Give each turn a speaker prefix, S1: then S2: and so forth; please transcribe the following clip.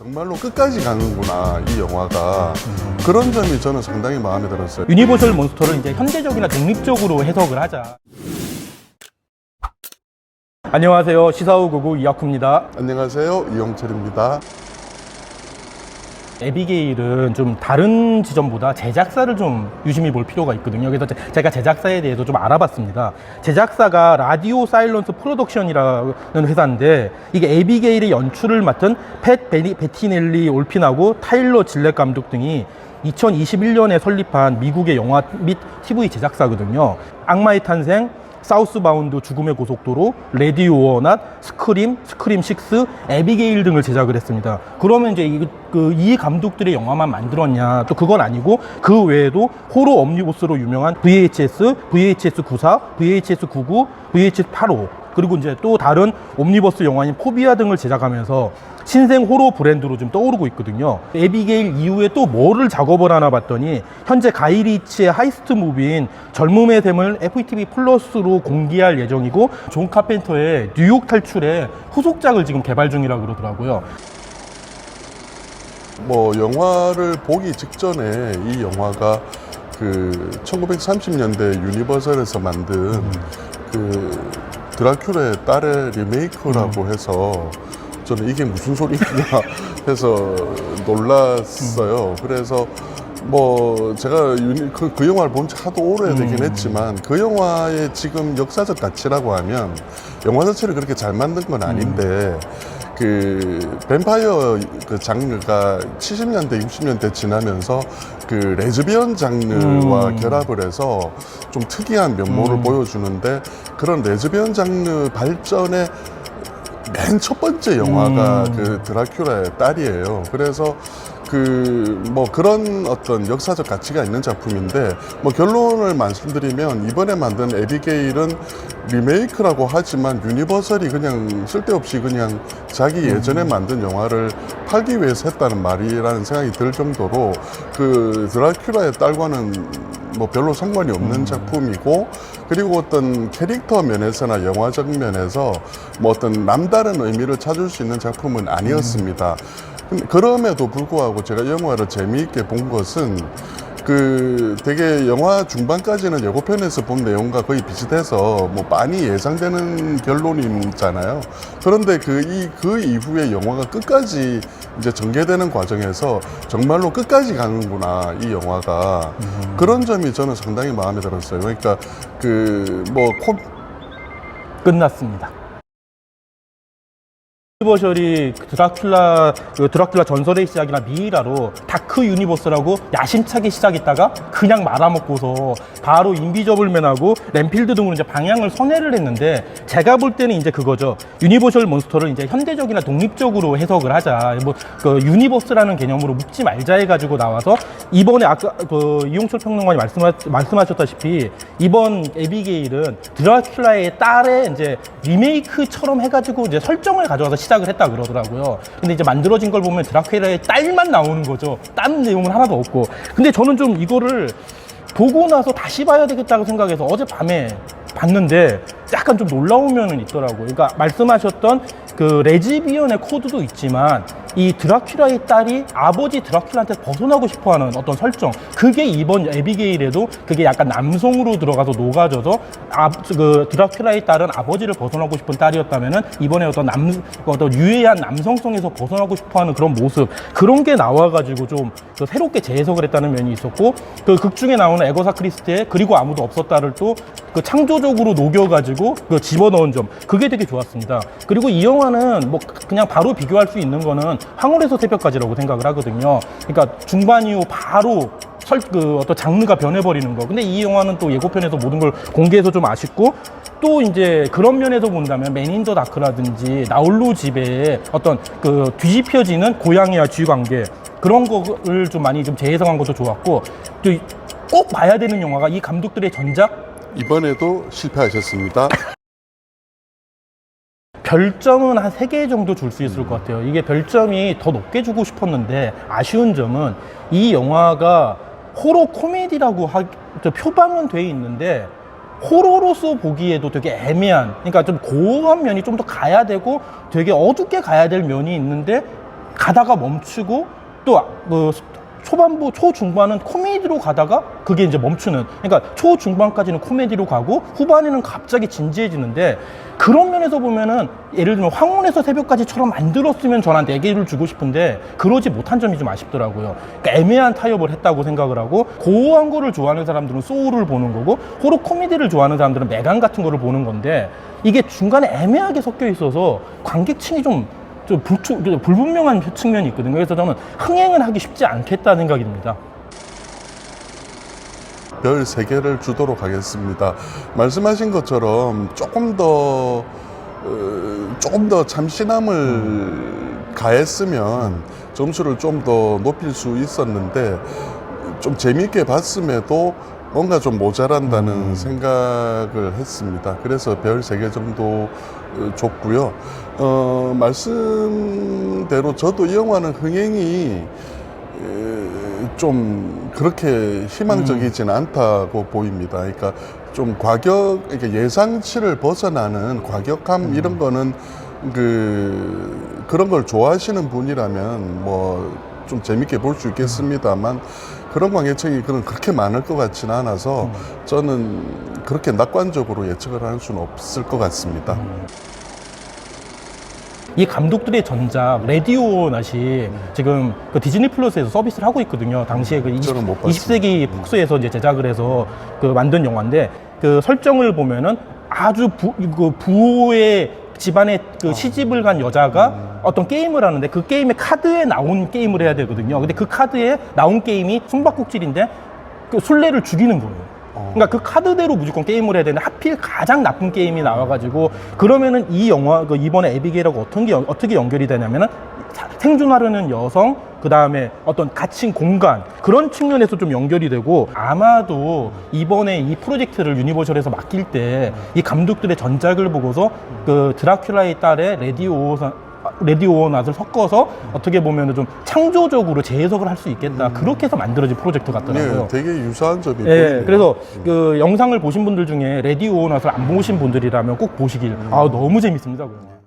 S1: 정말로 끝까지 가는구나, 이 영화가. 그런 점이 저는 상당히 마음에 들었어요.
S2: 유니버셜 몬스터를 이제 현대적이나 독립적으로 해석을 하자. 안녕하세요. 시사후 구구 이학후입니다.
S1: 안녕하세요, 이용철입니다.
S2: 에비게일은 좀 다른 지점보다 제작사를 좀 유심히 볼 필요가 있거든요. 그래서 제가 제작사에 대해서 좀 알아봤습니다. 제작사가 라디오 사일런스 프로덕션이라는 회사인데, 이게 에비게일의 연출을 맡은 팻 베티넬리 올핀하고 타일러 질렛 감독 등이 2021년에 설립한 미국의 영화 및 TV 제작사거든요. 악마의 탄생, 사우스바운드 죽음의 고속도로, 레디 오어 낫, 스크림 6, 에비게일 등을 제작을 했습니다. 그러면 이제 이 감독들의 영화만 만들었냐? 또 그건 아니고, 그 외에도 호러 옴니버스로 유명한 VHS, VHS94, VHS99, VHS85, 그리고 이제 또 다른 옴니버스 영화인 포비아 등을 제작하면서 신생 호러 브랜드로 좀 떠오르고 있거든요. 에비게일 이후에 또 뭐를 작업을 하나 봤더니, 현재 가이 리치의 하이스트 무비인 젊음의 샘을 FTV 플러스로 공개할 예정이고, 존 카펜터의 뉴욕 탈출의 후속작을 지금 개발 중이라고 그러더라고요.
S1: 뭐 영화를 보기 직전에 이 영화가 그 1930년대 유니버설에서 만든 그 드라큘라의 딸의 리메이크라고 해서 저는 이게 무슨 소리냐 해서 놀랐어요. 그래서 뭐 제가 그 영화를 본 지 하도 오래되긴 했지만, 그 영화의 지금 역사적 가치라고 하면 영화 자체를 그렇게 잘 만든 건 아닌데, 그 뱀파이어 그 장르가 70년대 60년대 지나면서 그 레즈비언 장르와 결합을 해서 좀 특이한 면모를 보여주는데, 그런 레즈비언 장르 발전의 맨 첫 번째 영화가 그 드라큘라의 딸이에요. 그래서 그 뭐 그런 어떤 역사적 가치가 있는 작품인데, 뭐 결론을 말씀드리면 이번에 만든 에비게일은 리메이크라고 하지만 유니버설이 그냥 쓸데없이 그냥 자기 예전에 만든 영화를 팔기 위해서 했다는 말이라는 생각이 들 정도로, 그 드라큘라의 딸과는 뭐 별로 상관이 없는 작품이고, 그리고 어떤 캐릭터 면에서나 영화적 면에서 뭐 어떤 남다른 의미를 찾을 수 있는 작품은 아니었습니다. 그럼에도 불구하고 제가 영화를 재미있게 본 것은, 그 되게 영화 중반까지는 예고편에서 본 내용과 거의 비슷해서 뭐 많이 예상되는 결론이잖아요. 그런데 그 이후에 영화가 끝까지 이제 전개되는 과정에서 정말로 끝까지 가는구나, 이 영화가. 그런 점이 저는 상당히 마음에 들었어요. 그러니까
S2: 끝났습니다. 유니버셜이 드라큘라 전설의 시작이나 미이라로 다크 유니버스라고 야심차게 시작했다가 그냥 말아먹고서 바로 인비저블맨하고 램필드 등으로 이제 방향을 선회를 했는데, 제가 볼 때는 이제 그거죠. 유니버셜 몬스터를 이제 현대적이나 독립적으로 해석을 하자. 뭐 그 유니버스라는 개념으로 묶지 말자 해가지고 나와서, 이번에 아까 그 이용철 평론가님 말씀하셨다시피 이번 에비게일은 드라큘라의 딸의 이제 리메이크처럼 해가지고 이제 설정을 가져와서 시작을 했다 그러더라고요. 근데 이제 만들어진 걸 보면 드라큘라의 딸만 나오는 거죠. 딴 내용은 하나도 없고. 근데 저는 좀 이거를 보고 나서 다시 봐야 되겠다고 생각해서 어젯밤에 봤는데 약간 좀 놀라운 면은 있더라고요. 그러니까 말씀하셨던 그 레즈비언의 코드도 있지만, 이 드라큘라의 딸이 아버지 드라큘라한테 벗어나고 싶어하는 어떤 설정, 그게 이번 에비게일에도 그게 약간 남성으로 들어가서 녹아져서 그 드라큘라의 딸은 아버지를 벗어나고 싶은 딸이었다면은 이번에 어떤 유해한 남성성에서 벗어나고 싶어하는 그런 모습, 그런 게 나와가지고 좀 새롭게 재해석을 했다는 면이 있었고, 그 극 중에 나오는 에거사 크리스티의 그리고 아무도 없었다를 또 그 창조적으로 녹여가지고 그 집어넣은 점, 그게 되게 좋았습니다. 그리고 이 영화는 뭐 그냥 바로 비교할 수 있는 거는 황홀에서 새벽까지라고 생각을 하거든요. 그러니까 중반 이후 바로 어떤 장르가 변해버리는 거. 근데 이 영화는 또 예고편에서 모든 걸 공개해서 좀 아쉽고, 또 이제 그런 면에서 본다면 맨 인 더 다크라든지 나홀로 집의 어떤 그 뒤집혀지는 고양이와 쥐 관계, 그런 거를 좀 많이 좀 재해석한 것도 좋았고, 또 꼭 봐야 되는 영화가 이 감독들의 전작,
S1: 이번에도 실패하셨습니다.
S2: 별점은 한 3개 정도 줄 수 있을 것 같아요. 이게 별점이 더 높게 주고 싶었는데, 아쉬운 점은 이 영화가 호러 코미디라고 표방은 돼 있는데, 호러로서 보기에도 되게 애매한, 그러니까 좀 고어한 면이 좀 더 가야 되고 되게 어둡게 가야 될 면이 있는데, 가다가 멈추고 또 초반부, 초중반은 코미디로 가다가 그게 이제 멈추는. 그러니까 초중반까지는 코미디로 가고 후반에는 갑자기 진지해지는데 그런 면에서 보면은 예를 들면 황혼에서 새벽까지처럼 만들었으면 저는 4개를 주고 싶은데 그러지 못한 점이 좀 아쉽더라고요. 그러니까 애매한 타협을 했다고 생각을 하고 고어한 거를 좋아하는 사람들은 소울을 보는 거고 호러 코미디를 좋아하는 사람들은 메간 같은 거를 보는 건데 이게 중간에 애매하게 섞여 있어서 관객층이 좀 불분명한 측면이 있거든요. 그래서 저는 흥행은 하기 쉽지 않겠다는 생각이 듭니다.
S1: 별 3개를 주도록 하겠습니다. 말씀하신 것처럼 조금 더 참신함을 가했으면 점수를 좀 더 높일 수 있었는데 좀 재미있게 봤음에도 뭔가 좀 모자란다는 생각을 했습니다. 그래서 별 3개 정도 줬고요. 말씀대로 저도 이 영화는 흥행이 좀 그렇게 희망적이지는 않다고 보입니다. 그러니까 좀 그러니까 예상치를 벗어나는 과격함 이런 거는 그런 걸 좋아하시는 분이라면 뭐 좀 재밌게 볼 수 있겠습니다만 그런 관객층이 그렇게 많을 것 같지는 않아서 저는 그렇게 낙관적으로 예측을 할 수는 없을 것 같습니다.
S2: 이 감독들의 전작 레디오낫이 지금 그 디즈니 플러스에서 서비스를 하고 있거든요. 당시에 그
S1: 저는 못 봤습니다.
S2: 20세기 폭스에서 이제 제작을 해서 그 만든 영화인데 그 설정을 보면은 아주 부호의 집안에 그 시집을 간 여자가 어떤 게임을 하는데 그 게임의 카드에 나온 게임을 해야 되거든요. 근데 그 카드에 나온 게임이 숨바꼭질인데 그 술래를 죽이는 거예요. 그러니까 그 카드대로 무조건 게임을 해야 되는데 하필 가장 나쁜 게임이 나와가지고 그러면은 이 영화 이번에 에비게일하고 어떻게 연결이 되냐면은 생존하려는 여성 그 다음에 어떤 갇힌 공간 그런 측면에서 좀 연결이 되고 아마도 이번에 이 프로젝트를 유니버셜에서 맡길 때 이 감독들의 전작을 보고서 그 드라큘라의 딸의 레디오낫을 섞어서 어떻게 보면 좀 창조적으로 재해석을 할 수 있겠다. 그렇게 해서 만들어진 프로젝트 같더라고요.
S1: 네, 되게 유사한 점이
S2: 예,
S1: 보이네요.
S2: 그래서 그 영상을 보신 분들 중에 레디오낫을 안 보신 분들이라면 꼭 보시길. 아, 너무 재밌습니다. 그거.